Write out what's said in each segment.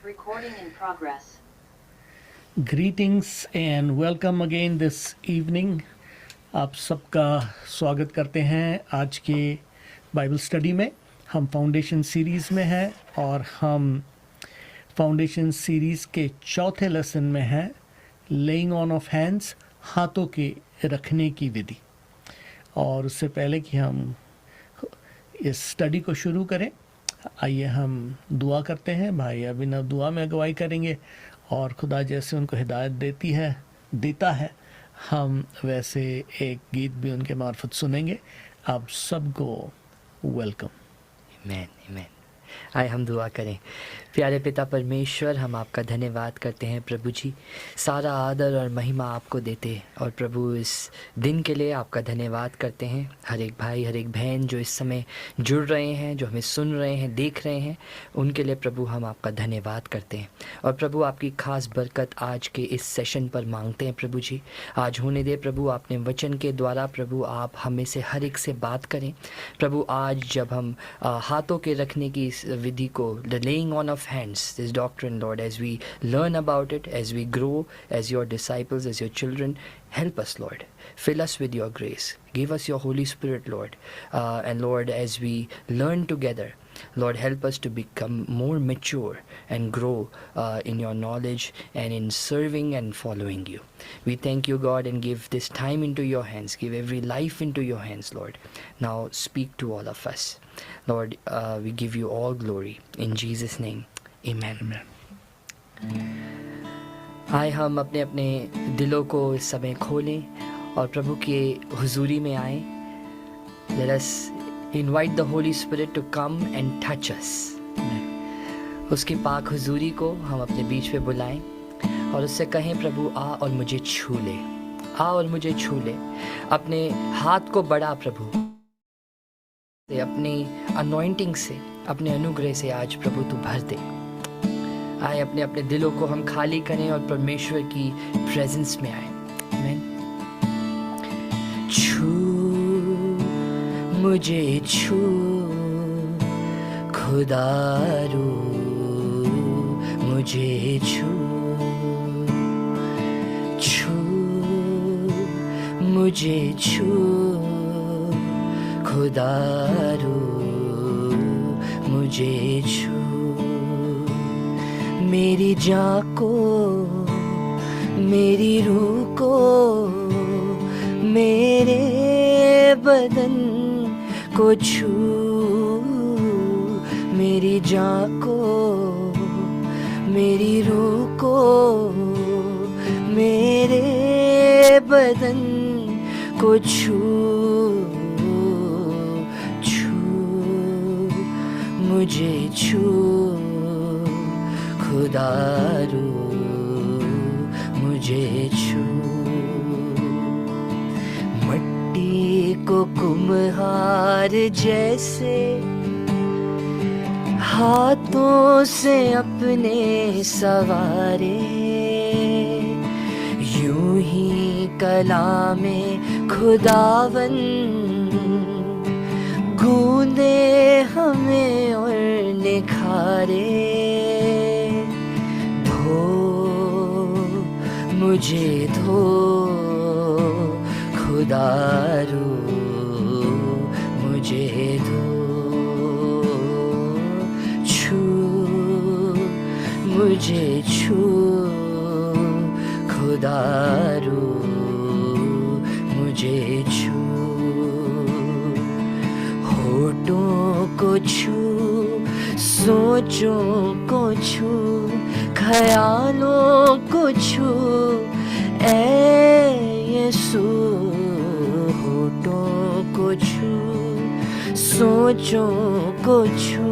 Recording in progress. Greetings and welcome again this evening. आप सबका स्वागत करते हैं आज के बाइबल स्टडी में। हम फाउंडेशन सीरीज़ में हैं और हम फाउंडेशन सीरीज़ के चौथे लेसन में हैं, लेइंग ऑन ऑफ हैंड्स, हाथों के रखने की विधि। और उससे पहले कि हम इस स्टडी को शुरू करें, आइए हम दुआ करते हैं। भाई अभिनव दुआ में अगुवाई करेंगे और खुदा जैसे उनको हिदायत देता है हम वैसे एक गीत भी उनके मार्फत सुनेंगे। आप सबको वेलकम। आमीन आमीन। आए हम दुआ करें। प्यारे पिता परमेश्वर, हम आपका धन्यवाद करते हैं प्रभु जी, सारा आदर और महिमा आपको देते हैं। और प्रभु इस दिन के लिए आपका धन्यवाद करते हैं। हर एक भाई हर एक बहन जो इस समय जुड़ रहे हैं, जो हमें सुन रहे हैं, देख रहे हैं, उनके लिए प्रभु हम आपका धन्यवाद करते हैं। और प्रभु आपकी खास बरकत आज के इस सेशन पर मांगते हैं प्रभु जी। आज होने दे प्रभु, आपने वचन के द्वारा प्रभु आप हमें से हर एक से बात करें प्रभु। आज जब हम हाथों के रखने की इस विधि को, the laying on off hands, this doctrine, Lord, as we learn about it, as we grow as your disciples, as your children, help us, Lord. Fill us with your grace. Give us your Holy Spirit, Lord. And Lord, as we learn together, Lord, help us to become more mature and grow in your knowledge and in serving and following you. We thank you, God, and give this time into your hands. Give every life into your hands, Lord. Now speak to all of us. Lord, we give you all glory. In Jesus' name, amen. आए हम अपने अपने दिलों को इस समय खोलें और प्रभु के हुजूरी में आए। Let us invite the Holy Spirit to come and touch us. उसकी पाक हुजूरी को हम अपने बीच में बुलाएं और उससे कहें, प्रभु आ और मुझे छू ले, आ और मुझे छू ले। अपने हाथ को बढ़ा प्रभु, अपनी अनॉइंटिंग से, अपने अनुग्रह से आज प्रभु तू भर दे। आए अपने अपने दिलों को हम खाली करें और परमेश्वर की प्रेजेंस में आए। आमीन। छू मुझे छू खुदारू, मुझे छू छू मुझे छू खुदारू, मुझे छू। मेरी जान को, मेरी रूह को, मेरे बदन को छू। मेरी जान को, मेरी रूह को, मेरे बदन को छू छू। मुझे छू खुदारू, मुझे छू। मट्टी को कुम्हार जैसे हाथों से अपने सवारे, यूं ही कलामे खुदावन गूंदे हमें और निखारे। मुझे धो खुदारू, मुझे धो। छू मुझे छू खुदारू, मुझे छू। होठों को छू, सोचों को छू, ख्यालों को छू ऐ यीशु। होठों को छू, सोचों को छू,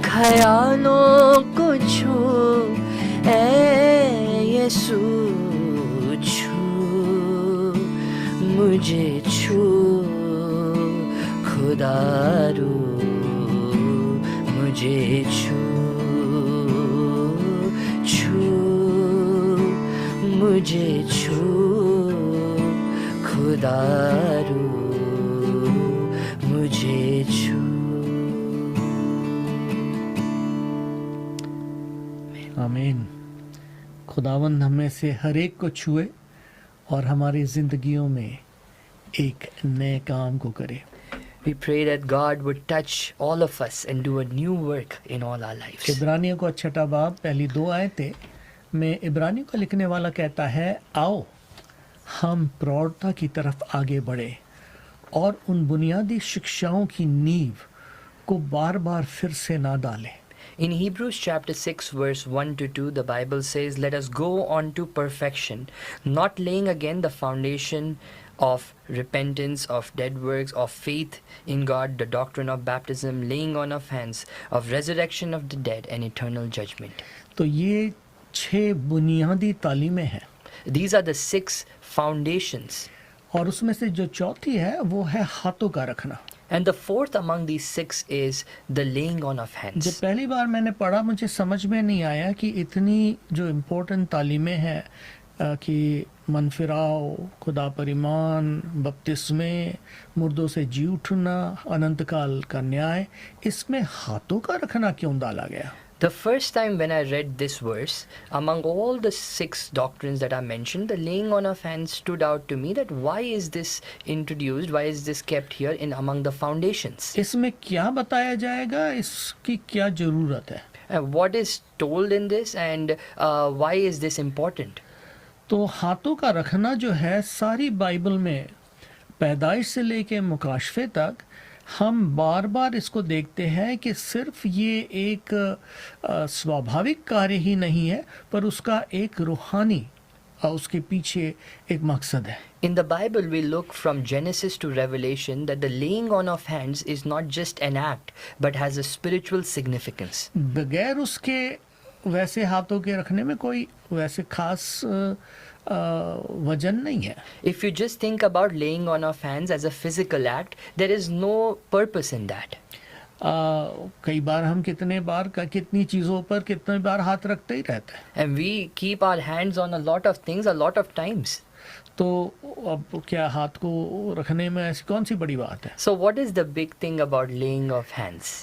ख्यालों को छू ऐ यीशु। छू मुझे छू खुदारू, मुझे छू मुझे छू खुदारू, मुझे छू। आमीन। खुदावंद हमें से हर एक को छुए और हमारी जिंदगियों में एक नए काम को करे। We pray that God would touch all of us and do a new work in all our lives. इब्रानियों को छठा बाब पहली 2 आयतें में इब्रानियों का लिखने वाला कहता है, आओ हम प्रौढ़ता की तरफ आगे बढ़े और उन बुनियादी शिक्षाओं की नींव को बार बार फिर से ना डालें। In Hebrews chapter 6 verse 1 to 2, the Bible says, let us go on to perfection, not laying again the foundation of repentance, of dead works, of faith in God, the doctrine of baptism, laying on of hands, of resurrection of the dead, and eternal judgment. तो ये 6 बुनियादी तालीमें हैं These are the 6 foundations. और उसमें से जो चौथी है वो है हाथों का रखना। And the fourth among these 6 is the laying on of जब hands. पहली बार मैंने पढ़ा मुझे समझ में नहीं आया कि इतनी जो इम्पोर्टेंट तालीमें हैं कि मनफिराओ, खुदा पर ईमान, बपतिस्मे, मुर्दों से जी उठना, अनंत काल का न्याय, इसमें हाथों का रखना क्यों डाला गया? The first time when I read this verse, among all the 6 doctrines that are mentioned, the laying on of hands stood out to me that why is this introduced, why is this kept here in among the foundations? इसमें क्या बताया जाएगा, इसकी क्या जरूरत है? What is told in this and why is this important? तो हाथों का रखना जो है सारी बाइबल में पैदाइश से लेके मुकाशफे तक हम बार बार इसको देखते हैं कि सिर्फ ये एक स्वाभाविक कार्य ही नहीं है पर उसका एक रूहानी उसके पीछे एक मकसद है। In the Bible, we look from Genesis to Revelation that the laying on of hands is not just an act but has a spiritual significance. बगैर उसके वैसे हाथों के रखने में कोई वैसे खास वजन नहीं है। If you just think about laying on of hands as a physical act, there is no purpose in that. कई बार हम कितनी चीज़ों पर कितने बार हाथ रखते ही रहते हैं। And we keep our hands on a lot of things a lot of times. तो अब क्या हाथ को रखने में ऐसी कौन सी बड़ी बात है? So what is the big thing about laying of hands?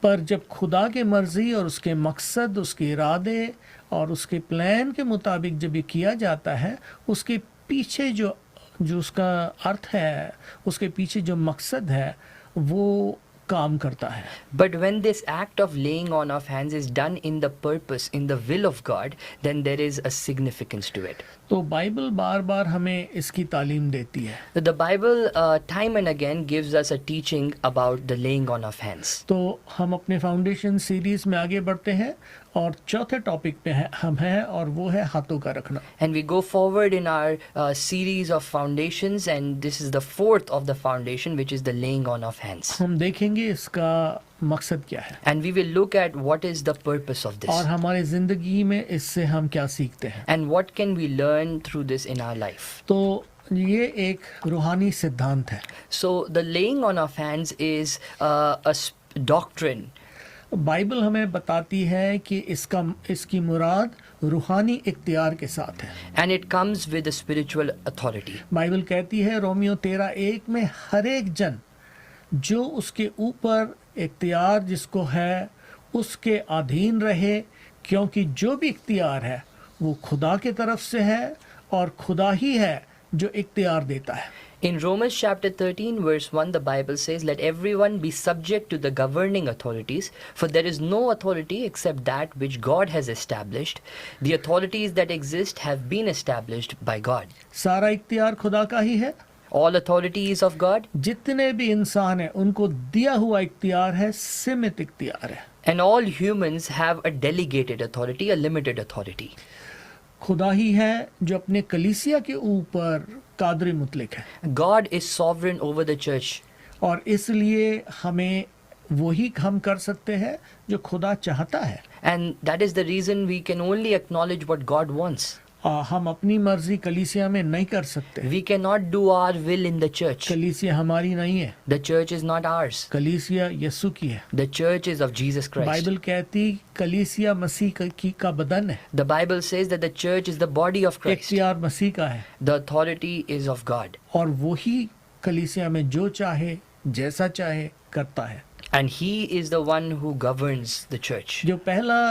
पर जब खुदा के मर्जी और उसके मकसद, उसके इरादे और उसके प्लान के मुताबिक जब ये किया जाता है, उसके पीछे जो उसका अर्थ है, उसके पीछे जो मकसद है वो काम करता है। But when this act of laying on of hands is done in the purpose, in the will of God, then there is a significance to it. तो बाइबल बार बार हमें इसकी तालीम देती है। The Bible time and again gives us a teaching about the laying on of hands. तो हम अपने foundation series में आगे बढ़ते हैं और चौथे टॉपिक पे हम हैं और वो है हाथों का रखना। And we go forward in our series of foundations, and this is the fourth of the foundation, which is the laying on of hands. हम देखेंगे इसका मकसद क्या है And we will look at what is the purpose of this. और हमारी जिंदगी में इससे हम क्या सीखते हैं। And what can we learn through this in our life. तो ये एक रूहानी सिद्धांत है। So the laying on of hands is a doctrine. Bible हमें बताती है कि इसकी मुराद रूहानी इख्तियार के साथ है। And it comes with a spiritual authority. Bible कहती है रोमियो 13:1 में हर एक जन जो उसके ऊपर इख्तियार जिसको है उसके अधीन रहे, क्योंकि जो भी इख्तियार है वो खुदा के तरफ से है और खुदा ही है जो इख्तियार देता है। In Romans chapter 13 verse 1, the Bible says, let everyone be subject to the governing authorities, for there is no authority except that which God has established. The authorities that exist have been established by God. सारा इख्तियार खुदा का ही है। All authority is of God. जितने भी इंसान हैं उनको दिया हुआ इख्तियार है, सीमित इख्तियार है। And all humans have a delegated authority, a limited authority. खुदा ही है जो अपने कलीसिया के ऊपर कादर मुतलक है God is sovereign over the church. और इसलिए हमें वही हम कर सकते हैं जो खुदा चाहता है। And that is the reason we can only acknowledge what God wants. हम अपनी मर्जी कलीसिया में नहीं कर सकते। We cannot do our will in the church. कलीसिया हमारी नहीं है, The church is not ours. कलीसिया यीशु की है। The church is of Jesus Christ. Bible कहती कलीसिया मसीह का बदन है, The Bible says that the church is the body of Christ. इख्तियार मसीह का है The authority is of God. और वही कलीसिया में जो चाहे जैसा चाहे करता है। And He is the one who governs the church. जो पहला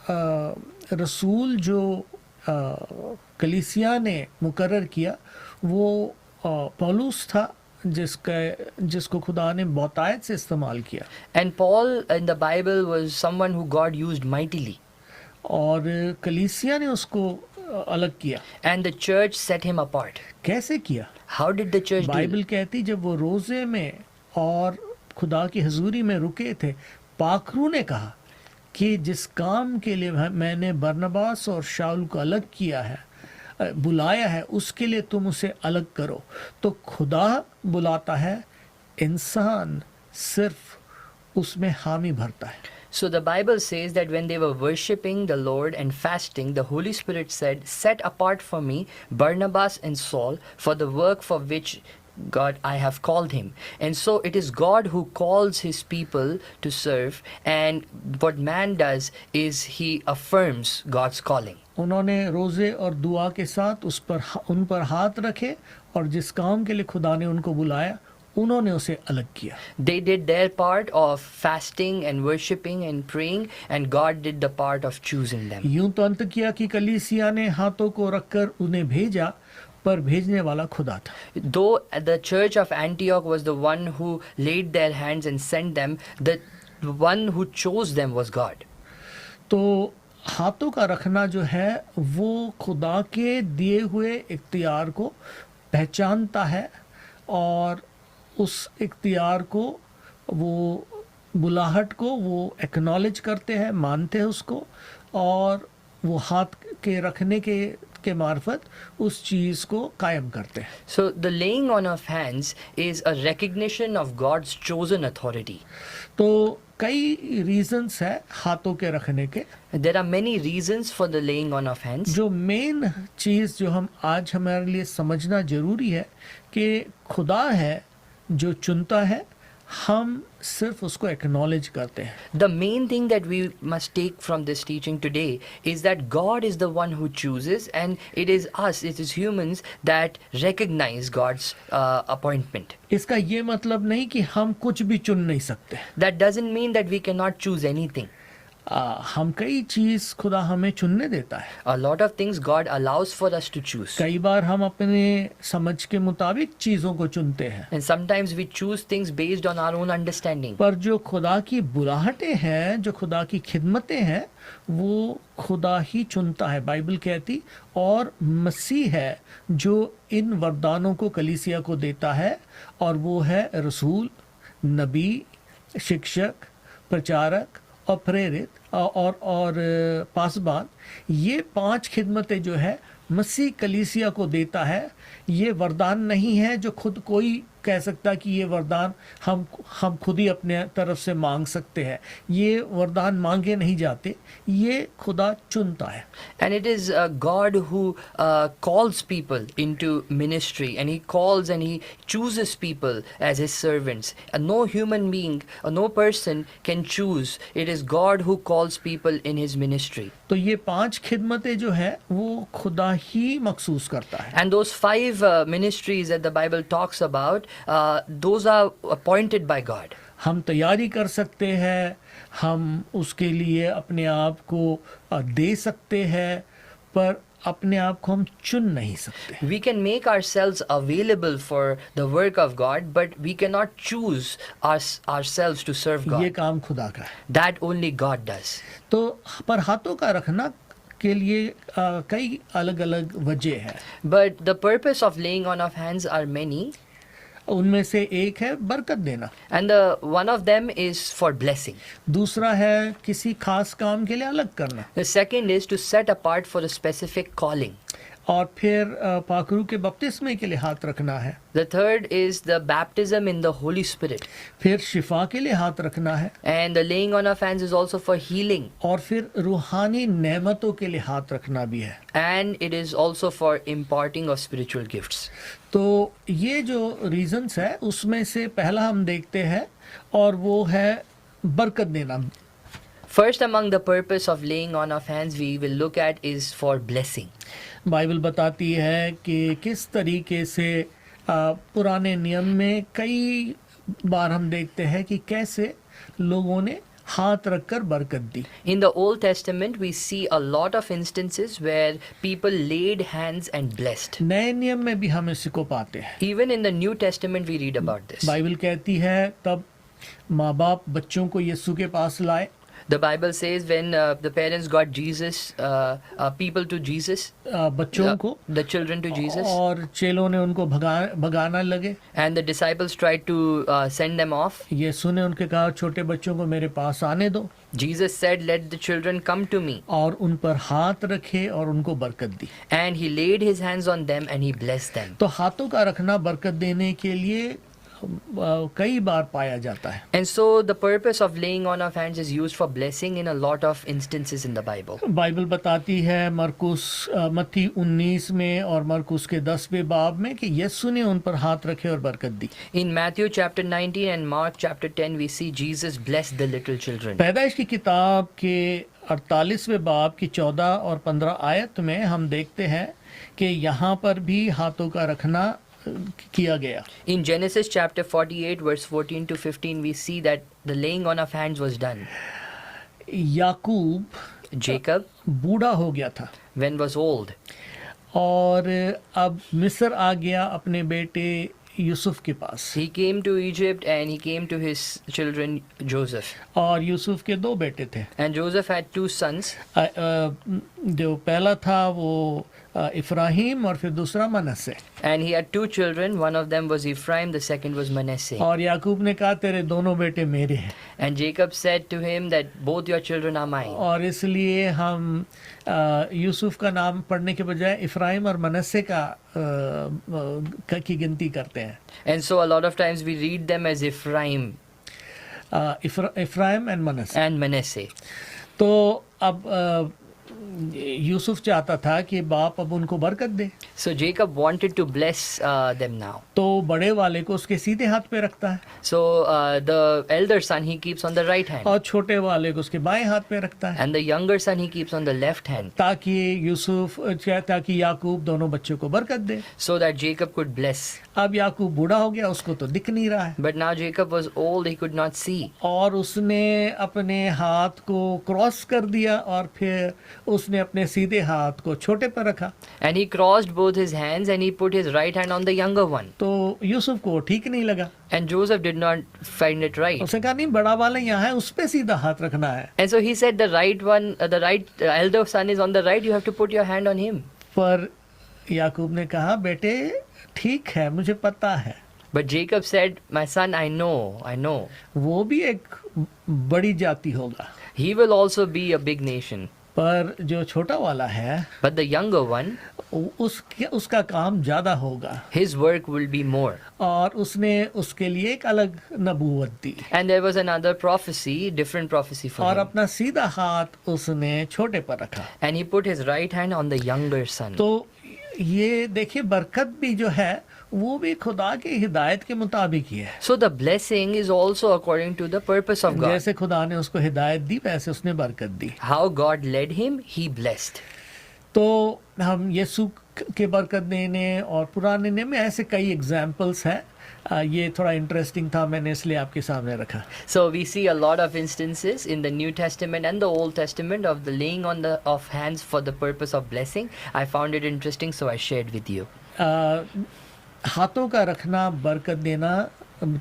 रसूल जो कलीसिया ने मुकर्रर किया वो पौलुस था, जिसको खुदा ने बहुतायत से इस्तेमाल किया। And Paul in the Bible was someone who God used mightily. और कलीसिया ने उसको अलग किया। And the church set him apart. कैसे किया? How did the church do it? Bible कहती जब वो रोजे में और खुदा की हजूरी में रुके थे, पाखरू ने कहा कि जिस काम के लिए मैंने बरनबास और शाऊल को अलग किया है, बुलाया है, उसके लिए तुम उसे अलग करो। तो खुदा बुलाता है, इंसान सिर्फ उसमें हामी भरता है। So the Bible says that when they were worshipping the Lord and fasting, the Holy Spirit said, "Set apart for me Barnabas and Saul for the work for which God I have called him." And so it is God who calls his people to serve, and what man does is he affirms God's calling. उन्होंने रोजे और दुआ के साथ उन पर हाथ रखे और जिस काम के लिए खुदा ने उनको बुलाया उन्होंने उसे अलग किया। They did their part of fasting and worshipping and praying, and God did the part of choosing them. यूं तो अंत किया कि कलीसिया ने हाथों को रखकर उन्हें भेजा, पर भेजने वाला खुदा था। Though the church of Antioch was the one who laid their hands and sent them, the one who chose them was God. तो हाथों का रखना जो है वो खुदा के दिए हुए इख्तियार को पहचानता है और उस इख्तियार को, वो बुलाहट को वो एक्नॉलेज करते हैं, मानते हैं उसको, और वो हाथ के रखने के मार्फत उस चीज़ को कायम करते हैं। So the laying on of hands is a recognition of God's chosen authority. तो कई रीजंस है हाथों के रखने के। There are many reasons for the laying on of hands. जो मेन चीज़ जो आज हमारे लिए समझना जरूरी है कि खुदा है जो चुनता है, हम सिर्फ उसको एक्नॉलेज करते हैं। The main thing that we must take from this teaching today is that God is the one who chooses, and it is us, it is humans that recognize God's appointment. इसका ये मतलब नहीं कि हम कुछ भी चुन नहीं सकते। That doesn't mean that we cannot choose anything. हम कई चीज खुदा हमें चुनने देता है। A lot of things God allows for us to choose. कई बार हम अपने समझ के मुताबिक चीजों को चुनते हैं, And sometimes we choose things based on our own understanding. पर जो खुदा की बुलाहटें हैं, जो खुदा की खिदमतें हैं, वो खुदा ही चुनता है। बाइबल कहती और मसीह है जो इन वरदानों को कलीसिया को देता है, और वो है रसूल, नबी, शिक्षक, प्रचारक और प्रेरित और पासबान। ये 5 खिदमतें जो है मसीह कलीसिया को देता है। ये वरदान नहीं है जो खुद कोई कह सकता कि ये वरदान हम खुद ही अपने तरफ से मांग सकते हैं। ये वरदान मांगे नहीं जाते, ये खुदा चुनता है। And it is God who calls people into ministry, and he calls and he chooses people as his servants. No human being, no person can choose. It is God who calls people in his ministry. तो ये 5 खिदमतें जो है वो खुदा ही मखसूस करता है। And those 5 ministries that the Bible talks about, those are appointed by God. हम तैयारी कर सकते हैं, हम उसके लिए अपने आप को दे सकते हैं, पर अपने आप को हम चुन नहीं सकते। We can make ourselves available for the work of God, but we cannot choose ourselves to serve ये God. काम खुदा का है। That only God does. तो पर हाथों का रखना के लिए कई अलग अलग वजह है। But the purpose of laying on of hands are many, उनमें से एक है बरकत देना, and one of them is for blessing. दूसरा है किसी खास काम के लिए अलग करना, The second is to set apart for a specific calling. और फिर पाखरू के बपतिस्मे के लिए हाथ रखना है। The third is the baptism in the Holy Spirit. फिर शिफा के लिए हाथ रखना है, And the laying on of hands is also for healing. और फिर रूहानी नेमतों के लिए हाथ रखना भी है। And it is also for imparting of spiritual gifts. तो ये जो रीजंस है उसमें से पहला हम देखते हैं, और वो है बरकत देना। First among the purpose of laying on of hands we will look at is for blessing. Bible बताती है कि किस तरीके से पुराने नियम में कई बार हम देखते हैं कि कैसे लोगों ने हाथ रखकर बरकत दी। In the Old Testament, we see a lot of instances where people laid hands and blessed. नए नियम में भी हम इसी को पाते हैं। Even in the New Testament, we read about this. Bible कहती है तब माँ बाप बच्चों को यीशु के पास लाए। The Bible says when the parents got Jesus, people to Jesus, बच्चों को the children to Jesus, और चेलों ने उनको भगाना लगे। and the disciples tried to send them off. यीशु ने उनके कहा छोटे बच्चों को मेरे पास आने दो, Jesus said, "Let the children come to me." और उन पर हाथ रखे और उनको बरकत दी। And he laid his hands on them and he blessed them. तो हाथों का रखना बरकत देने के लिए कई बार पाया जाता है। And so the purpose of laying on of hands is used for blessing in a lot of instances in the Bible. Bible बताती है मत्ती 19 में और मरकुस के 10वें बाब में कि यीशु ने उन पर हाथ रखे और बरकत दी। In Matthew chapter 19 and Mark chapter 10, we see Jesus bless the little children. पैदाइश की किताब के 48वें बाब की 14 और 15 आयत में हम देखते हैं कि यहाँ पर भी हाथों का रखना किया गया। In Genesis chapter 48 verse 14 to 15, we see that the laying on of hands was done. Yakub Jacob, बूढ़ा हो गया था when was old, और अब मिस्र आ गया अपने बेटे यूसुफ के पास, he came to Egypt and he came to his children Joseph. और यूसुफ के 2 बेटे थे। And Joseph had 2 sons. जो पहला था वो इफ्राहिम और फिर दूसरा मनस्से। And he had 2 children. One of them was Ephraim, the second was Manasseh. और याकूब ने कहा तेरे दोनों बेटे मेरे हैं, And Jacob said to him that both your children are mine. और इसलिए हम यूसुफ का नाम पढ़ने के बजाय इफ्राहिम और मनस्से की गिनती करते हैं। And so a lot of times we read them as Ephraim Ephraim and Manasseh. and Manasseh. तो अब यूसुफ चाहता था कि बाप अब उनको बरकत दे, So Jacob wanted to bless them now. तो बड़े वाले को उसके सीधे हाथ पे रखता है So the elder son he keeps on the right hand. और छोटे वाले को उसके बाएं हाथ पे रखता है, And the younger son he keeps on the left hand. ताकि याकूब दोनों बच्चों को बरकत दे। So that Jacob could bless. अब याकूब बूढ़ा हो गया, उसको तो दिख नहीं रहा है, But now Jacob was old, he could not see. और उसने अपने हाथ को क्रॉस कर दिया और फिर उसने अपने सीधे हाथ को छोटे पर रखा। And he crossed both his hands and he put his right hand on the younger one. तो यूसुफ को ठीक नहीं लगा, And Joseph did not find it right. उसने कहा नहीं बड़ा वाला यहाँ है, उस पे सीधा हाथ रखना है। And so he said, the right elder son is on the right, you have to put your hand on him. पर याकूब ने कहा बेटे ठीक है, मुझे पता है, But Jacob said, my son, I know. वो भी एक बड़ी जाति होगा, He will also be a big nation. पर जो छोटा वाला है But the younger one, उसका काम ज्यादा होगा, his work will be more. और उसने उसके लिए एक अलग नबूवत दी And there was another prophecy, different prophecy for और him. अपना सीधा हाथ उसने छोटे पर रखा। And he put his right hand on the younger son. तो ये देखिए बरकत भी जो है वो भी खुदा की हिदायत के मुताबिक ही है। So the blessing is also according to the purpose of God. जैसे खुदा ने उसको हिदायत दी वैसे उसने बरकत दी। How God led him, he blessed. तो हम यीशु के बरकत देने और पुराने नियम में ऐसे कई एग्जाम्पल्स हैं, ये थोड़ा इंटरेस्टिंग था, मैंने इसलिए आपके सामने रखा। So we see a lot of instances in the New Testament and the Old Testament of the laying on of hands for the purpose of blessing. I found it interesting, so I shared with you. हाथों का रखना बरकत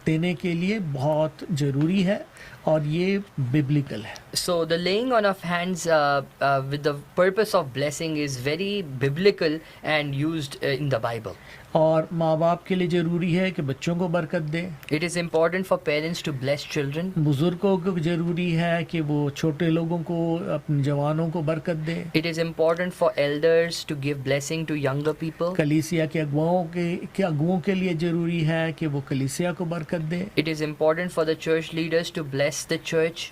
देने के लिए बहुत ज़रूरी है और ये बिब्लिकल है। So the laying on of hands with the purpose of blessing is very biblical and used in the Bible. और माँ बाप के लिए ज़रूरी है कि बच्चों को बरकत दे। It is important for parents to bless children. बुजुर्गों को ज़रूरी है कि वो छोटे लोगों को, अपने जवानों को बरकत दे। It is important for elders to give blessing to younger people. कलीसिया के अगुओं के लिए ज़रूरी है कि वो कलीसिया को बरकत दे। It is important for the church leaders to bless the church.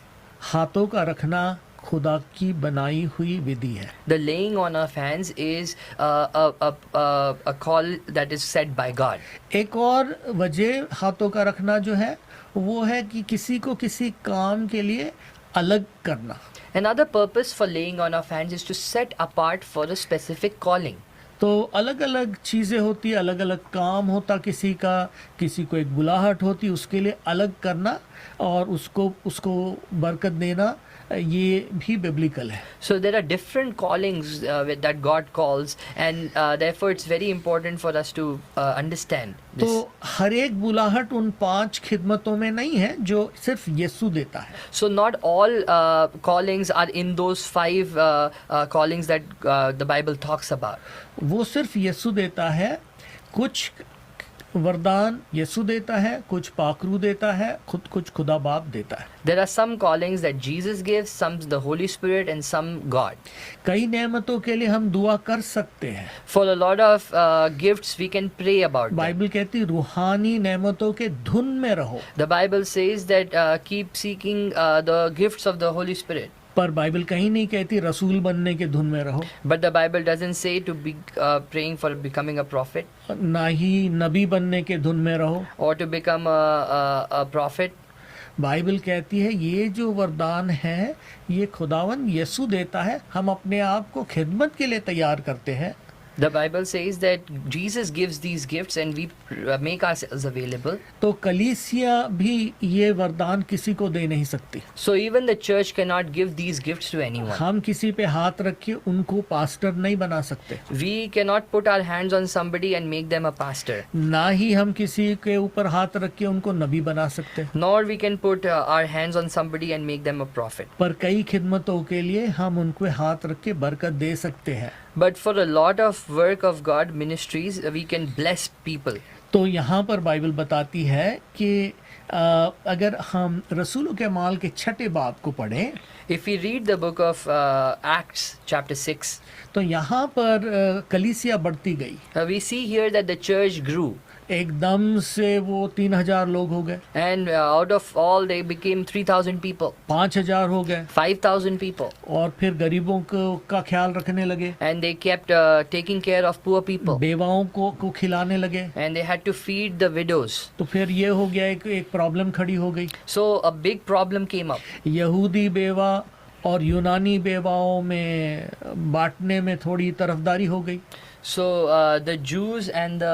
हाथों का रखना खुदा की बनाई हुई विधि है। The laying on of hands is a call that is set by God. एक और वजह हाथों का रखना जो है वो है कि किसी को किसी काम के लिए अलग करना। Another purpose for laying on of hands is to set apart for a specific calling. तो अलग अलग चीज़ें होती, अलग अलग काम होता किसी का, किसी को एक बुलाहट होती, उसके लिए अलग करना और उसको उसको बरकत देना, ये भी बिब्लिकल है। So there are different callings that God calls, and therefore it's very important for us to understand this. तो हर एक बुलाहट उन 5 खिदमतों में नहीं है जो सिर्फ यीशु देता है। So not all callings are in those 5 callings that the Bible talks about. वो सिर्फ यीशु देता है। कुछ वरदान यीशु देता है, कुछ पाकरू देता है, कुछ खुदा बाप देता है। There are some callings that Jesus gives, some the Holy Spirit, and some God. कई नेमतों के लिए हम दुआ कर सकते हैं। For a lot of gifts, we can pray about them. Bible कहती रूहानी नेमतों के धुन में रहो, The Bible says that keep seeking the gifts of the Holy Spirit. पर बाइबल कहीं नहीं कहती रसूल बनने के धुन में रहो, But the Bible doesn't say to be praying for becoming a prophet ना ही नबी बनने के धुन में रहो। or to become a prophet. Bible कहती है ये जो वरदान है ये खुदावन यीशु देता है, हम अपने आप को खिदमत के लिए तैयार करते हैं। The Bible says that Jesus gives these gifts and we make ourselves available. तो कलीसिया भी ये वरदान किसी को दे नहीं सकती। So even the church cannot give these gifts to anyone. हम किसी पे हाथ रख के उनको पास्टर नहीं बना सकते, We cannot put our hands on somebody and make them a pastor. ना ही हम किसी के ऊपर हाथ रख के उनको नबी बना सकते। Nor we can put our hands on somebody and make them a prophet. पर कई खिदमतों के लिए हम उनको हाथ रख के बरकत दे सकते हैं। But for a lot of work of God ministries, we can bless people. तो यहाँ पर बाइबल बताती है कि अगर हम रसूलों के माल के 6 बाब को पढ़ें, If we read the book of Acts chapter 6, तो यहाँ पर कलीसिया बढ़ती गई। we see here that the church grew. एकदम से वो 3000 लोग हो गए, And out of all, they became 3,000 people, 5000 हो गए, 5,000 people. और फिर गरीबों का ख्याल रखने लगे, And they kept taking care of poor people. बेवाओं को खिलाने लगे। And they had to feed the widows. तो फिर ये हो गया, एक प्रॉब्लम खड़ी हो गई। So a big problem came up. यहूदी बेवा और यूनानी बेवाओं में बांटने में थोड़ी तरफदारी हो गई। So the Jews and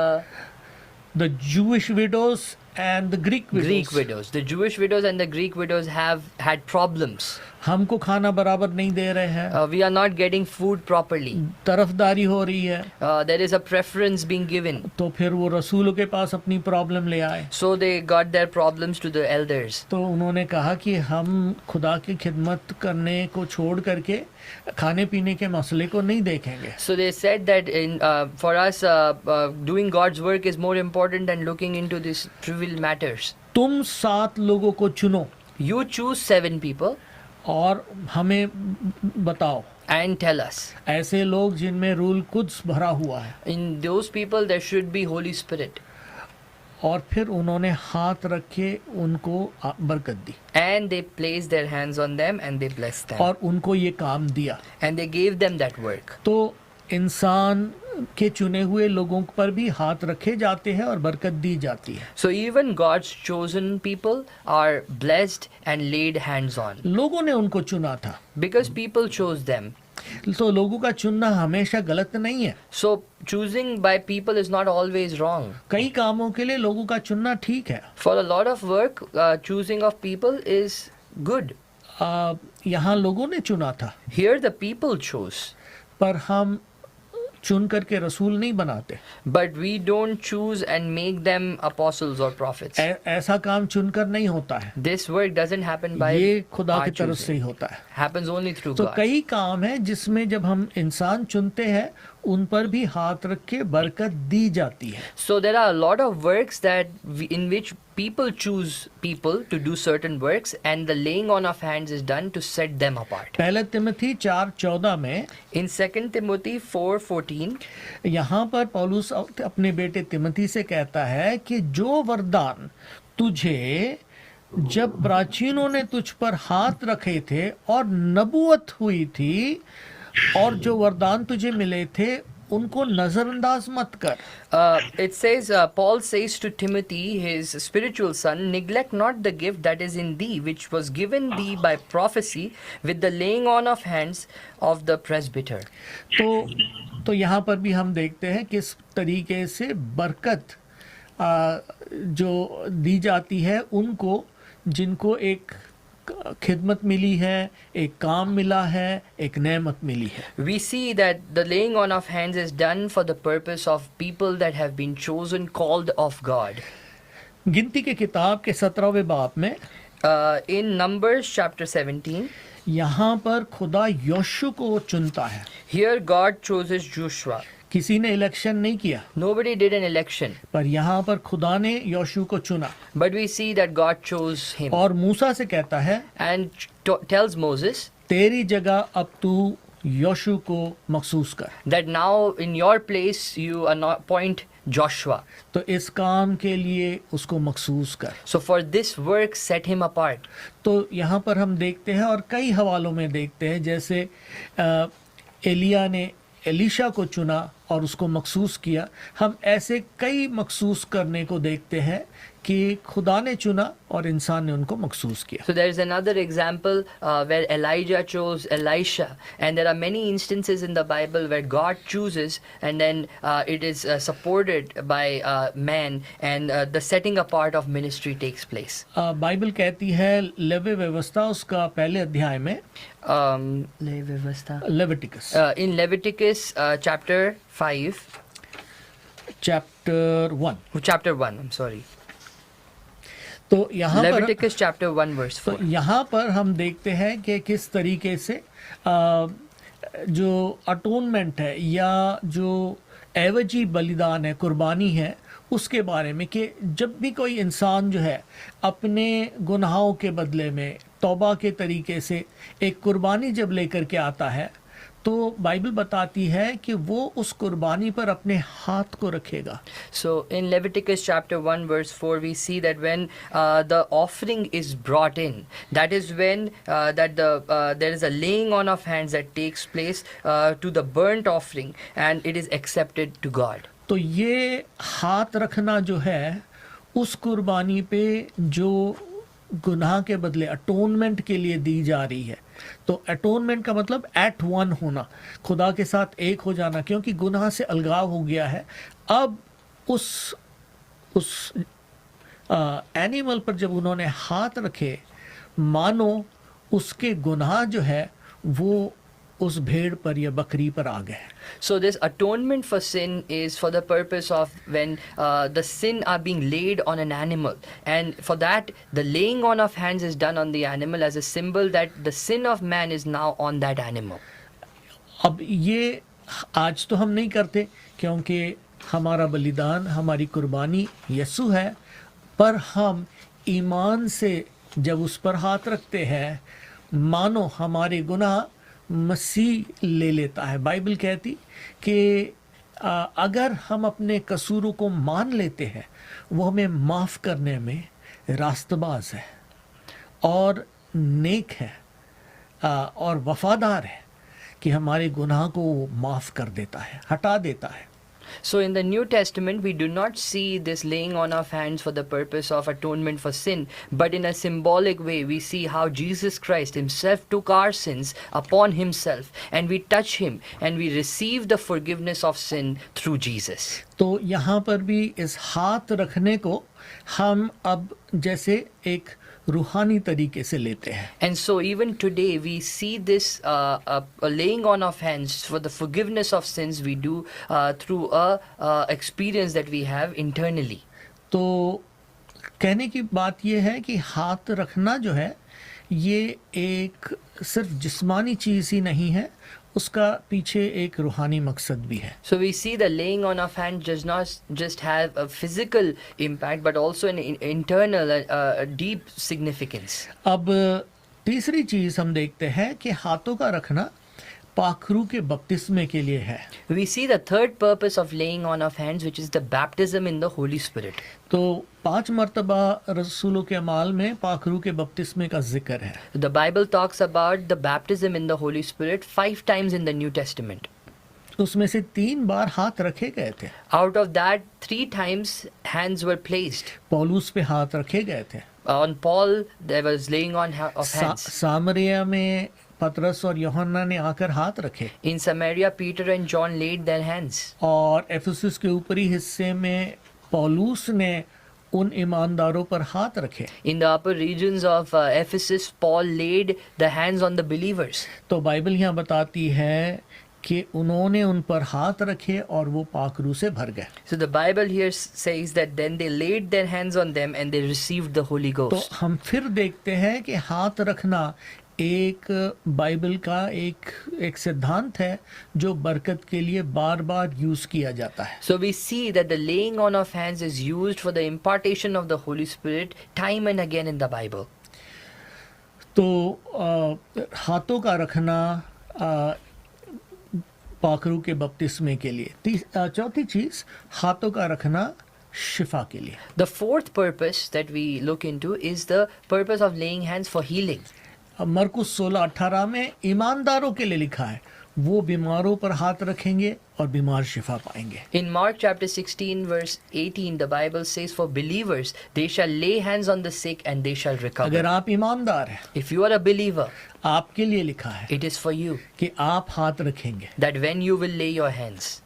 The Jewish widows and the Greek widows. The Jewish widows and the Greek widows have had problems. हमको खाना बराबर नहीं दे रहे हैं, We are not getting food properly. तरफदारी हो रही है। There is a preference being given. तो फिर वो रसूलों के पास अपनी प्रॉब्लम ले आए। So they got their problems to the elders. तो उन्होंने कहा कि हम खुदा की खिदमत करने को छोड़ करके खाने पीने के मसले को नहीं देखेंगे। So they said that for us doing God's work is more important than looking into these trivial matters. तुम 7 लोगों को चुनो You choose 7 people और हमें बताओ, and tell us. ऐसे लोग जिनमें रूल कुद्स भरा हुआ है। In those people there should be Holy Spirit. और फिर उन्होंने हाथ रख के उनको बरकत दी And they placed their hands on them and they blessed them. और उनको ये काम दिया। And they gave them that work. तो इंसान के चुने हुए लोगों पर भी हाथ रखे जाते हैं और बरकत दी जाती है। So even God's chosen people are blessed and laid hands on. लोगों ने उनको चुना था, Because people chose them. तो लोगों का चुनना हमेशा गलत नहीं है। So choosing by people is not always wrong. कई कामों के लिए लोगों का चुनना ठीक है। For a lot of work, choosing of people is good. यहाँ लोगों ने चुना था, Here the people chose. पर हम चुन करके रसूल नहीं बनाते। But we don't choose and make them apostles or prophets. ऐसा काम चुनकर नहीं होता है, This work doesn't happen by ये खुदा our की तरफ से ही choosing. होता है। Happens only through तो God. कई काम है जिसमें जब हम इंसान चुनते हैं उन पर भी हाथ रख के बरकत दी जाती है। So there are a lot of works that in which people choose people to do certain works and the laying on of hands is done to set them apart. पहले तिमोथी 4:14 में In 2 Timothy 4:14, यहाँ पर पौलुस अपने बेटे तिमोथी से कहता है कि जो वरदान तुझे जब प्राचीनों ने तुझ पर हाथ रखे थे और नबूवत हुई थी, और जो वरदान तुझे मिले थे उनको नजरअंदाज मत कर। It says, Paul says to Timothy, his spiritual son, neglect not the gift that is in thee, which was given thee by prophecy with the laying on of hands of the presbyter. तो यहाँ पर भी हम देखते हैं किस तरीके से बरकत जो दी जाती है उनको जिनको एक खिदमत मिली है, एक काम मिला है, एक नेमत मिली है। We see that the laying on of hands is done for the purpose of people that have been chosen, called of God. गिनती के किताब के 17वें बाब में In Numbers chapter 17, यहाँ पर खुदा योशु को चुनता है। here God chooses Joshua. किसी ने इलेक्शन नहीं किया, Nobody did an election, पर यहाँ पर खुदा ने योशु को चुना but we see that God chose him और मूसा से कहता है and tells Moses तेरी जगह अब तू योशु को मखसूस कर। that now in your place you appoint Joshua. तो इस काम के लिए उसको मखसूस कर। So for this work set him apart. तो यहाँ पर हम देखते हैं और कई हवालों में देखते हैं जैसे एलिया ने एलीशा को चुना और उसको मखसूस किया। हम ऐसे कई मखसूस करने को देखते हैं कि खुदा ने चुना और इंसान ने उनको मखसूस किया। So there is another example where Elijah chose Elisha, and there are many instances in the Bible where God chooses and then it is supported by man, and the setting apart of ministry takes place. Bible कहती है levy व्यवस्था उसका पहले अध्याय में Leviticus In Leviticus chapter 5, chapter 1 I'm sorry. तो यहाँ पर Leviticus chapter 1 verse 4. तो यहाँ पर हम देखते हैं कि किस तरीके से जो अटोनमेंट है या जो एवजी बलिदान है, कुर्बानी है, उसके बारे में कि जब भी कोई इंसान जो है अपने गुनाहों के बदले में तौबा के तरीके से एक कुर्बानी जब लेकर के आता है तो बाइबल बताती है कि वो उस कुर्बानी पर अपने हाथ को रखेगा। So in Leviticus chapter 1 verse 4 we see that when the offering is brought in, that is when there is a laying on of hands that takes place to the burnt offering, and it is accepted to God. तो ये हाथ रखना जो है उस कुर्बानी पे जो गुनाह के बदले अटोनमेंट के लिए दी जा रही है। तो अटोनमेंट का मतलब एट वन होना, खुदा के साथ एक हो जाना, क्योंकि गुनाह से अलगाव हो गया है। अब उस एनिमल पर जब उन्होंने हाथ रखे, मानो उसके गुनाह जो है वो उस भेड़ पर या बकरी पर आ गए। So this atonement for sin is for the purpose of when the sin are being laid on an animal, and for that the laying on of hands is done on the animal as a symbol that the sin of man is now on that animal. अब ये आज तो हम नहीं करते क्योंकि हमारा बलिदान, हमारी कुर्बानी यसु है, पर हम ईमान से जब उस पर हाथ रखते हैं मानो हमारे गुनाह मसीह ले लेता है। बाइबल कहती कि अगर हम अपने कसूरों को मान लेते हैं वो हमें माफ़ करने में रास्तबाज है और नेक है और वफादार है कि हमारे गुनाह को माफ़ कर देता है, हटा देता है। So in the New Testament we do not see this laying on of hands for the purpose of atonement for sin, but in a symbolic way we see how Jesus Christ himself took our sins upon himself, and we touch him and we receive the forgiveness of sin through Jesus. तो यहाँ पर भी इस हाथ रखने को हम अब जैसे एक रूहानी तरीके से लेते हैं। And so even today we see this a laying on of hands for the forgiveness of sins we do through a experience that we have internally. तो कहने की बात ये है कि हाथ रखना जो है ये एक सिर्फ जिस्मानी चीज़ ही नहीं है, उसका पीछे एक रूहानी मकसद भी है। So we see the laying on of hands does not just have a physical impact but also an internal deep significance. अब तीसरी चीज़ हम देखते हैं कि हाथों का रखना पाखरू के बपतिस्मे के लिए है। We see the third purpose of laying on of hands, which is the baptism in the Holy Spirit. तो 5 मर्तबा रसूलों के अमाल में पाखरू के बपतिस्मे का जिक्र है। The Bible talks about the baptism in the Holy Spirit 5 times in the New Testament. उसमें से 3 बार हाथ रखे गए थे। Out of that, 3 times hands were placed. पौलुस पे हाथ रखे गए थे। On Paul, there was laying on of hands. सामरिया में पतरस और यूहन्ना ने आकर हाथ रखे, In Samaria, Peter and John laid their hands. और एफेसुस के ऊपरी हिस्से में पौलुस ने उन ईमानदारों पर हाथ रखे। In the upper regions of Ephesus, Paul laid the hands on the believers. तो बाइबल यहाँ बताती है कि उन्होंने उन पर हाथ रखे और वो पाखरू से भर गए। So the Bible here says that then they laid their hands on them and they received the Holy तो Ghost. हम फिर देखते हैं कि हाथ रखना एक बाइबल का एक सिद्धांत है जो बरकत के लिए बार बार यूज किया जाता है। So we see that the laying on of hands is used for the impartation of the Holy Spirit time and again in the Bible. तो हाथों का रखना पाखरू के बपतिस्मे के लिए। चौथी चीज, हाथों का रखना शिफा के लिए। The fourth purpose that we look into is the purpose of laying hands for healing. अब मरकुस 16:18 में ईमानदारों के लिए लिखा है, वो बीमारों पर हाथ रखेंगे और बीमार शिफा पाएंगे। In Mark chapter 16 verse 18, the Bible says for believers, they shall lay hands on the sick and they shall recover. अगर आप ईमानदार हैं, If you are a believer, आपके लिए लिखा है it is for you कि आप हाथ रखेंगे। that when you will lay your hands.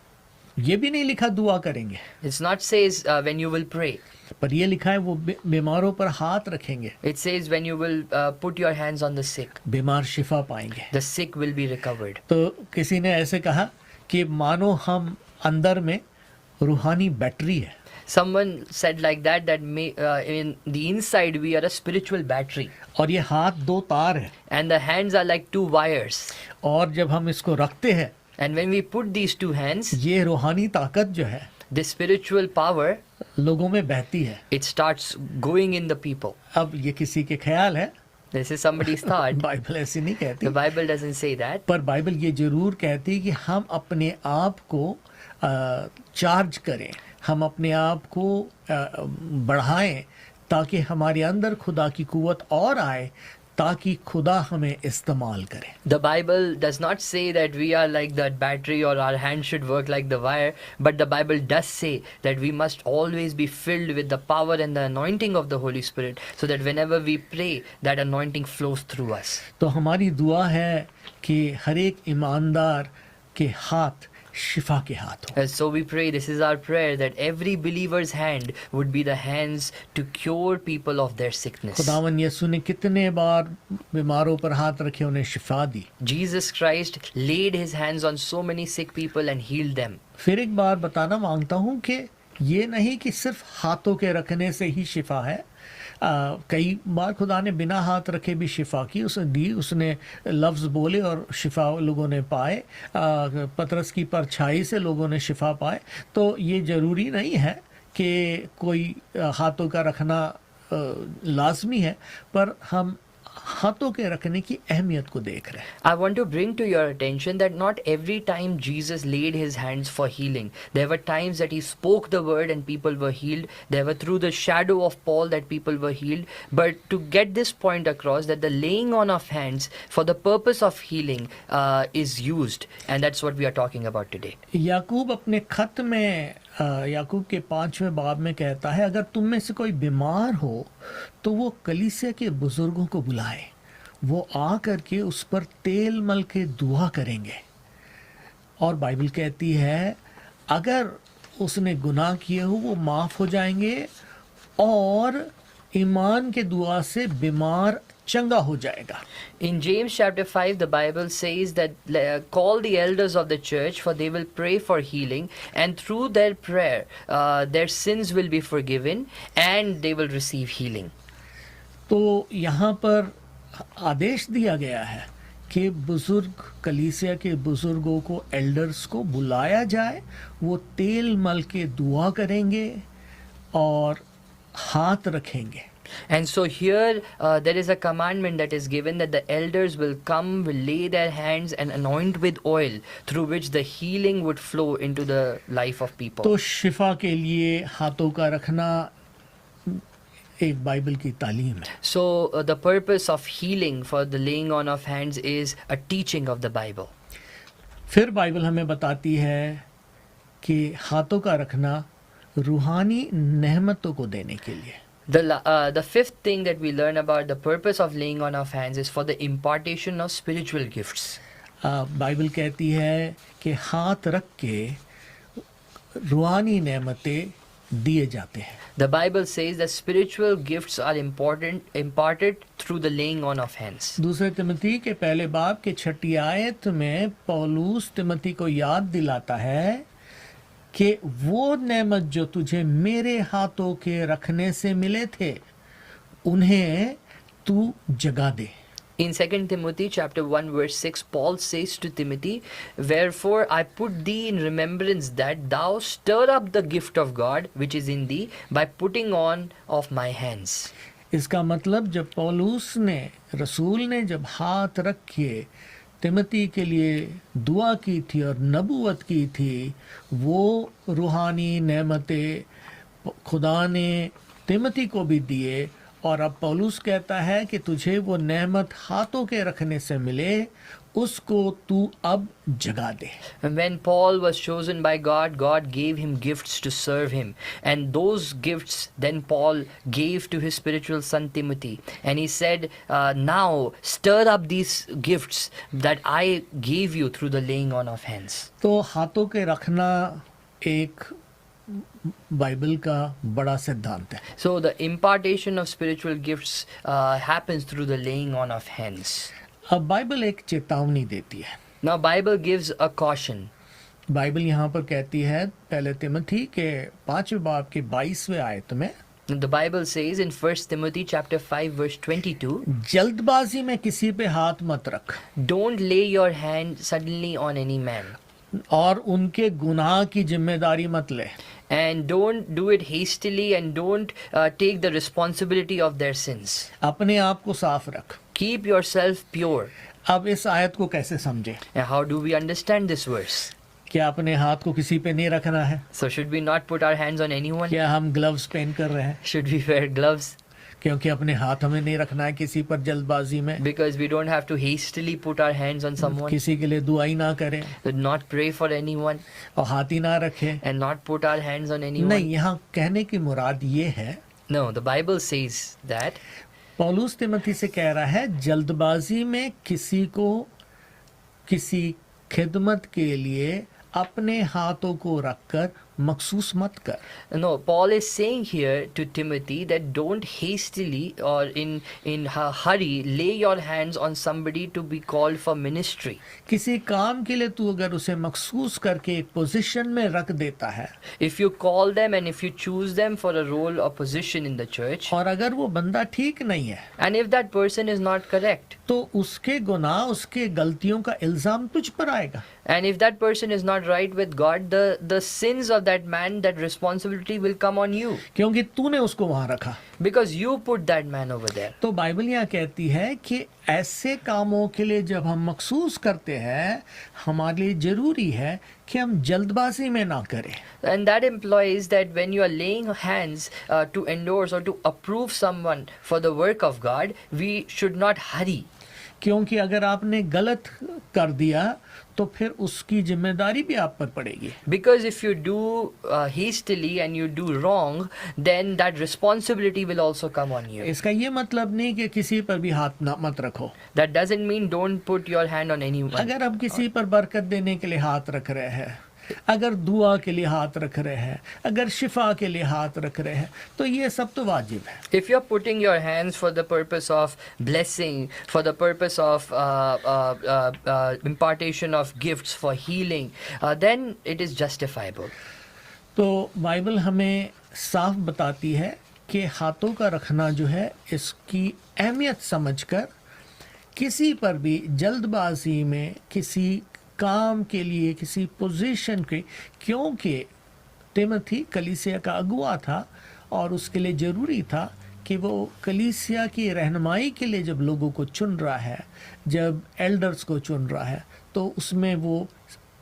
ये भी नहीं लिखा दुआ करेंगे, It's not says when you will pray. पर ये लिखा है वो बीमारों पर हाथ रखेंगे, It says when you will put your hands on the sick, बीमार शिफा पाएंगे। the sick will be recovered. तो किसी ने ऐसे कहा कि मानो हम अंदर में रूहानी बैटरी है। Someone said like that in the inside we are a spiritual battery और ये हाथ 2 तार है, and the hands are like 2 wires. और जब हम इसको रखते हैं, And when we put these 2 hands, ये रूहानी ताकत जो है the spiritual power, लोगों में बहती है। it starts going in the people. अब ये किसी के ख्याल है, This is somebody's thought. Bible ऐसी नहीं कहती, The Bible doesn't say that. पर बाइबल ये जरूर कहती है कि हम अपने आप को चार्ज करें, हम अपने आप को बढ़ाएं, ताकि हमारे अंदर खुदा की कुव्वत और आए, ताकि खुदा हमें इस्तेमाल करे। The Bible does not say that we are like that battery or our hand should work like the wire, but the Bible does say that we must always be filled with the power and the anointing of the Holy Spirit, so that whenever we pray, that anointing flows through us. तो हमारी दुआ है कि हर एक ईमानदार के हाथ शिफा के हाथ हो। So we pray, this is our prayer, that every believer's hand would be the hands to cure people of their sickness. खुदावन यीशु ने कितने बार बीमारों पर हाथ रखे, उन्हें शिफा दी। Jesus Christ laid his hands on so many sick people and healed them. फिर एक बार बताना मांगता हूँ कि ये नहीं कि सिर्फ हाथों के रखने से ही शिफा है। कई बार खुदा ने बिना हाथ रखे भी शिफा की, उसने लफ्ज़ बोले और शिफा लोगों ने पाए। पतरस की परछाई से लोगों ने शिफा पाए। तो ये ज़रूरी नहीं है कि कोई हाथों का रखना लाजमी है, पर हम हाथों के रखने की अहमियत को देख रहे हैं। I want to bring to your attention that not every time Jesus laid his hands for healing. There were times that he spoke the word and people were healed. There were through the shadow of Paul that people were healed. But to get this point across, that the laying on of hands for the purpose of healing is used, and that's what we are talking about today. याकूब अपने खत में याकूब के 5वें बाब में कहता है, अगर तुम में से कोई बीमार हो तो वो कलीसिया के बुजुर्गों को बुलाए, वो आ करके उस पर तेल मल के दुआ करेंगे। और बाइबल कहती है अगर उसने गुनाह किए हो वो माफ़ हो जाएंगे और ईमान के दुआ से बीमार चंगा हो जाएगा। In James chapter 5, the Bible says that call the elders of the church, for they will pray for healing, and through their prayer, their sins will be forgiven, and they will receive healing. तो यहाँ पर आदेश दिया गया है कि बुजुर्ग, कलीसिया के बुजुर्गों को, एल्डर्स को बुलाया जाए, वो तेल मल के दुआ करेंगे और हाथ रखेंगे। And so here there is a commandment that is given that the elders will come, will lay their hands and anoint with oil, through which the healing would flow into the life of people. तो शिफा के लिए हाथों का रखना एक Bible की तालीम है। So the purpose of healing for the laying on of hands is a teaching of the Bible. फिर बाइबल हमें बताती है कि हाथों का रखना रूहानी नेमतों को देने के लिए। The fifth thing that we learn about the purpose of laying on of hands is for the impartation of spiritual gifts. Bible कहती है कि हाथ रख के रूहानी नेमतें दिए जाते हैं। The Bible says that spiritual gifts are imparted through the laying on of hands. दूसरे तिमोथी के पहले बाब के 6 आयत में पौलुस तिमोथी को याद दिलाता है कि वो नेमत जो तुझे मेरे हाथों के रखने से मिले थे उन्हें तू जगा दे। In 2 Timothy chapter 1 verse 6, Paul says to Timothy, "Wherefore I put thee in remembrance that thou stir up the gift of God which is in thee by putting on of my hands." इसका मतलब जब पौलुस ने रसूल ने जब हाथ रखे तिमोथी के लिए दुआ की थी और नबूवत की थी, वो रूहानी नेमतें खुदा ने तिमोथी को भी दिए। और अब पौलुस कहता है कि तुझे वो नेमत हाथों के रखने से मिले, उसको तू अब जगा दे। And when Paul was chosen by God, God gave him gifts to serve him. And those gifts then Paul gave to his spiritual son Timothy. And he said, now stir up these gifts that I gave you through the laying on of hands. तो हाथों के रखना एक Bible का बड़ा सिद्धांत है। So the impartation of spiritual gifts happens through the laying on of hands. अब बाइबल एक चेतावनी देती है। Now Bible gives a caution. Bible यहाँ पर कहती है पहले तिमोथी के 5वें बाब के 22वें आयत में, The Bible says in 1 Timothy chapter 5 verse 22, जल्दबाजी में किसी पे हाथ मत रख don't lay your hand suddenly on any man. और उनके गुनाह की जिम्मेदारी मत ले। And don't do it hastily and don't take the responsibility of their sins. अपने आप को साफ रख। Keep yourself pure. अब इस आयत को कैसे समझे? And how do we understand this verse? क्या अपने हाथ को किसी पे नहीं रखना है? So should we not put our hands on anyone? क्या हम ग्लव्स पहन कर रहे हैं? Should we wear gloves? क्योंकि अपने हाथ हमें नहीं रखना है किसी पर जल्दबाजी में। Because we don't have to hastily put our hands on someone. किसी के लिए दुआई ना करें Do not pray for anyone और हाथ ही ना रखें। and not put our hands on anyone. नहीं, यहाँ कहने की मुराद ये है, No, the Bible says that पौलुस तिमोथी से कह रहा है जल्दबाजी में किसी को किसी खिदमत के लिए अपने हाथों को रखकर मखसूस मत कर। no, Paul is saying here to Timothy that don't hastily or in a hurry lay your hands on somebody to be called for ministry. किसी काम के लिए तू अगर उसे मखसूस करके एक पोजीशन में रख देता है If you call them and if you choose them for a role or position in the church, और अगर वो बंदा ठीक नहीं है and if that person is not correct, तो उसके गुनाह उसके गलतियों का इल्जाम तुझ पर आएगा। and if that person is not right with God, the sins of that man, that responsibility will come on you क्योंकि तूने उसको वहां रखा। because you put that man over there. तो बाइबल यहाँ कहती है कि ऐसे कामों के लिए जब हम मखसूस करते हैं, हमारे लिए जरूरी है कि हम जल्दबाजी में ना करें। And that implies that when you are laying hands to endorse or to approve someone for the work of God, we should not hurry. क्योंकि अगर आपने गलत कर दिया तो फिर उसकी जिम्मेदारी भी आप पर पड़ेगी। Because if you do hastily and you do wrong, then that responsibility will also come on you. इसका ये मतलब नहीं कि किसी पर भी हाथ ना मत रखो। That doesn't mean don't put your hand on anyone. अगर हम किसी पर बरकत देने के लिए हाथ रख रहे हैं, अगर दुआ के लिए हाथ रख रहे हैं, अगर शिफा के लिए हाथ रख रहे हैं, तो ये सब तो वाजिब है। If you're putting your hands for the purpose of blessing, for the purpose of impartation of gifts for healing, then it is justifiable. तो बाइबल हमें साफ बताती है कि हाथों का रखना जो है इसकी अहमियत समझकर किसी पर भी जल्दबाजी में किसी काम के लिए किसी पोजीशन के, क्योंकि तिमोथी कलीसिया का अगुआ था और उसके लिए ज़रूरी था कि वो कलीसिया की रहनुमाई के लिए जब लोगों को चुन रहा है, जब एल्डर्स को चुन रहा है, तो उसमें वो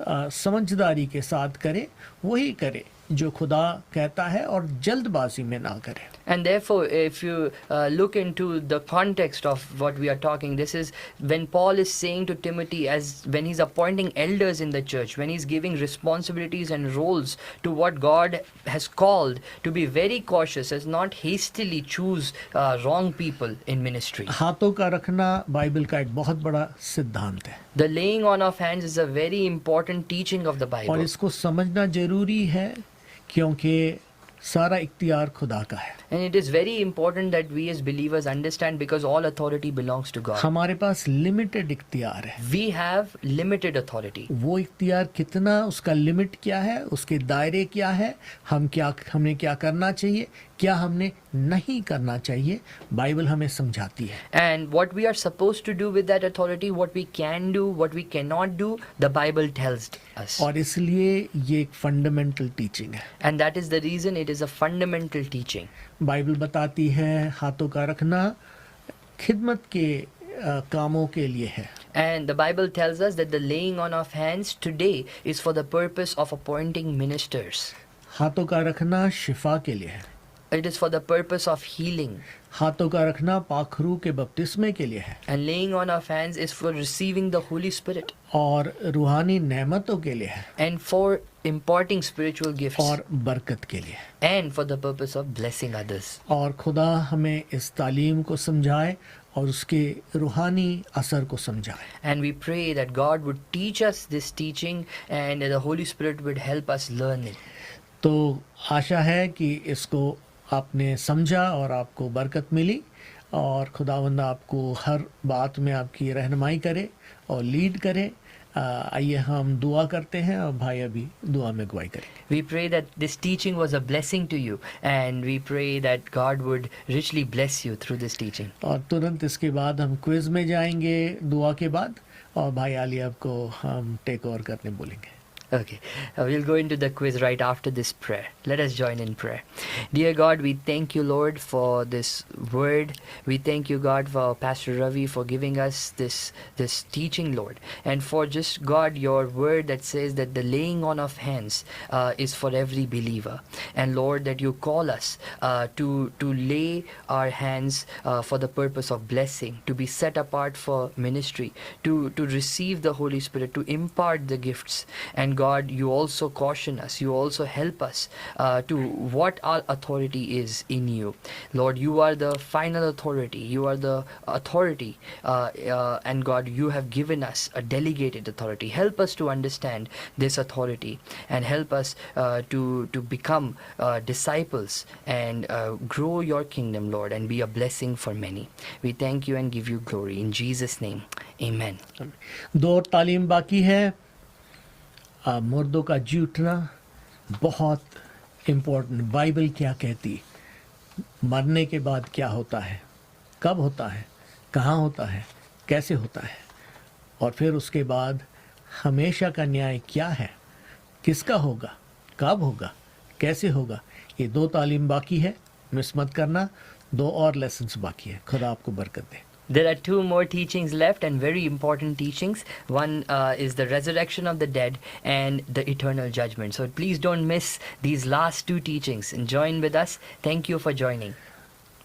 समझदारी के साथ करे, वही करे जो खुदा कहता है और जल्दबाजी में ना करें. And therefore, if you look into the context of what we are talking, this is when Paul is saying to Timothy, as when he's appointing elders in the church, when he's giving responsibilities and roles to what God has called, to be very cautious as not hastily choose wrong people in ministry. हाथों का रखना Bible का एक बहुत बड़ा सिद्धांत है. The laying on of hands is a very important teaching of the और Bible. इसको समझना जरूरी है क्योंकि सारा इख्तियार खुदा का है. And it is very important that we as believers understand, because all authority belongs to God. हमारे पास लिमिटेड इख्तियार है. We have limited authority. वो इख्तियार कितना, उसका लिमिट क्या है, उसके दायरे क्या है, हमने क्या करना चाहिए, क्या हमने नहीं करना चाहिए, बाइबल हमें समझाती है. And what we are supposed to do with that authority, what we can do, what we cannot do, the Bible tells us. और इसलिए ये एक फंडामेंटल टीचिंग है. And that is the reason it is a fundamental teaching. Bible बताती है हाथों का रखना खिदमत के कामों के लिए है. And the Bible tells us that the laying on of hands today is for the purpose of appointing ministers. हाथों का रखना शिफा के लिए है. It is for the purpose of healing. हाथों का रखना पाखरू के बपतिस्मे के लिए है. And laying on of hands is for receiving the Holy Spirit. और रूहानी नेमतों के लिए है. And for imparting spiritual gifts. और बरकत के लिए. And for the purpose of blessing others. और खुदा हमें इस तालीम को समझाए और उसके रूहानी असर को समझाए. And we pray that God would teach us this teaching and the Holy Spirit would help us learn it. तो आशा है कि इसको आपने समझा और आपको बरकत मिली और खुदावंद आपको हर बात में आपकी रहनुमाई करे और लीड करे. आइए हम दुआ करते हैं और भाई अभी दुआ में अगुवाई करें. We pray that this teaching was a blessing to you, and we pray that God would richly bless you through this teaching. और तुरंत इसके बाद हम क्विज में जाएंगे दुआ के बाद, और भाई आली आपको हम टेक ओवर करने बोलेंगे. Okay, we'll go into the quiz right after this prayer. Let us join in prayer. Dear God, we thank you, Lord, for this word. We thank you, God, for Pastor Ravi for giving us this teaching, Lord, and for just, God, your word that says that the laying on of hands is for every believer, and Lord, that you call us to lay our hands for the purpose of blessing, to be set apart for ministry, to receive the Holy Spirit, to impart the gifts. And God, you also caution us, you also help us to what our authority is in you. Lord, you are the final authority, you are the authority, and God, you have given us a delegated authority. Help us to understand this authority and help us to become disciples and grow your kingdom, Lord, and be a blessing for many. We thank you and give you glory. In Jesus' name, amen. दो और तालीम बाकी है. मुर्दों का जी उठना बहुत important. Bible क्या कहती, मरने के बाद क्या होता है, कब होता है, कहाँ होता है, कैसे होता है, और फिर उसके बाद हमेशा का न्याय क्या है, किसका होगा, कब होगा, कैसे होगा. ये दो तालीम बाकी है, मिस मत करना. दो और लेसन्स बाकी है. खुदा आपको बरकत दे. There are two more teachings left, and very important teachings. One is the resurrection of the dead and the eternal judgment. So please don't miss these last two teachings and join with us. Thank you for joining.